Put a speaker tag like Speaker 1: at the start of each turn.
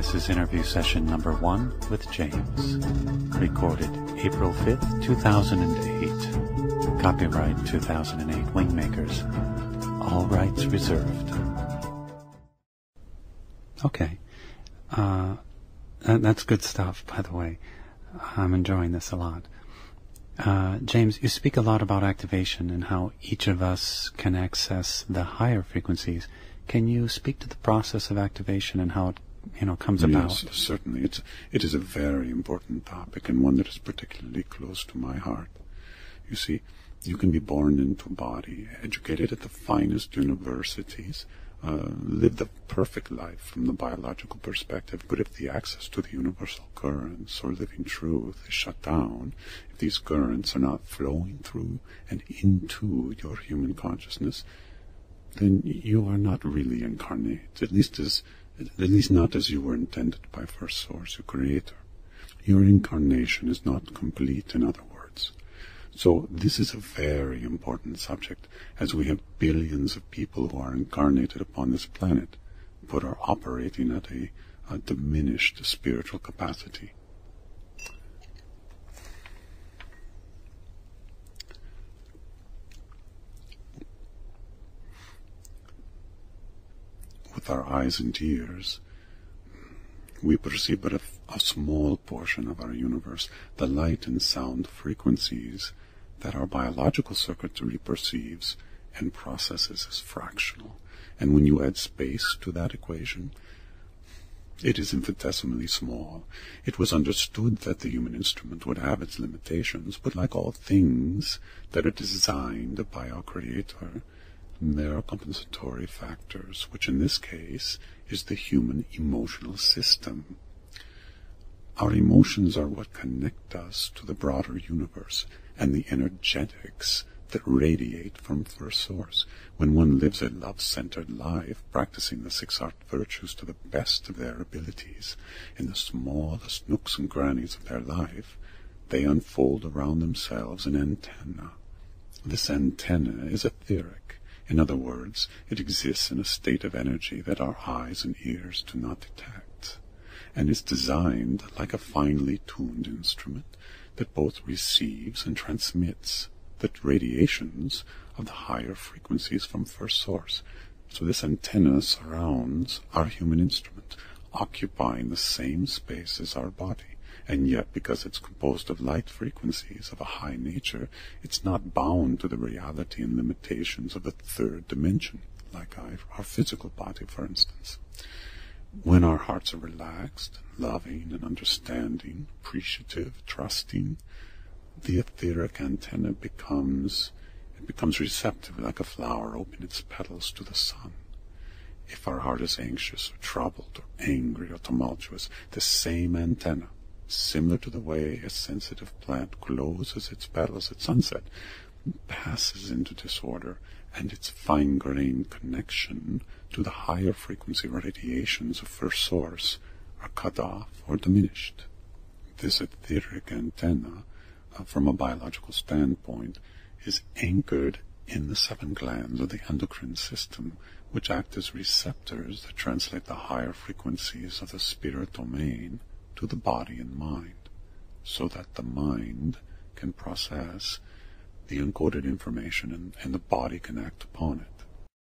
Speaker 1: This is interview session number 1 with James. Recorded April 5th, 2008. Copyright 2008 Wingmakers. All rights reserved. Okay. That's good stuff, by the way. I'm enjoying this a lot. James, you speak a lot about activation and how each of us can access the higher frequencies. Can you speak to the process of activation and how it comes about?
Speaker 2: Yes, certainly. It is a very important topic and one that is particularly close to my heart. You see, you can be born into a body, educated at the finest universities, live the perfect life from the biological perspective, but if the access to the universal currents or living truth is shut down, if these currents are not flowing through and into your human consciousness, then you are not really incarnate, at least not as you were intended by First Source, your Creator. Your incarnation is not complete, in other words. So this is a very important subject, as we have billions of people who are incarnated upon this planet, but are operating at a diminished spiritual capacity. With our eyes and ears, we perceive but a small portion of our universe, the light and sound frequencies that our biological circuitry perceives and processes as fractional. And when you add space to that equation, it is infinitesimally small. It was understood that the human instrument would have its limitations, but like all things that are designed by our Creator, there are compensatory factors, which in this case is the human emotional system. Our emotions are what connect us to the broader universe and the energetics that radiate from First Source. When one lives a love-centered life, practicing the 6 art virtues to the best of their abilities, in the smallest nooks and crannies of their life, they unfold around themselves an antenna. This antenna is etheric. In other words, it exists in a state of energy that our eyes and ears do not detect, and is designed like a finely tuned instrument that both receives and transmits the radiations of the higher frequencies from First Source. So this antenna surrounds our human instrument, occupying the same space as our body. And yet, because it's composed of light frequencies of a high nature, it's not bound to the reality and limitations of a third dimension, like our physical body, for instance. When our hearts are relaxed, loving and understanding, appreciative, trusting, the etheric antenna becomes receptive, like a flower opening its petals to the sun. If our heart is anxious or troubled or angry or tumultuous, the same antenna, similar to the way a sensitive plant closes its petals at sunset, passes into disorder, and its fine-grained connection to the higher frequency radiations of First Source are cut off or diminished. This etheric antenna, from a biological standpoint, is anchored in the 7 glands of the endocrine system, which act as receptors that translate the higher frequencies of the spirit domain to the body and mind, so that the mind can process the encoded information and the body can act upon it.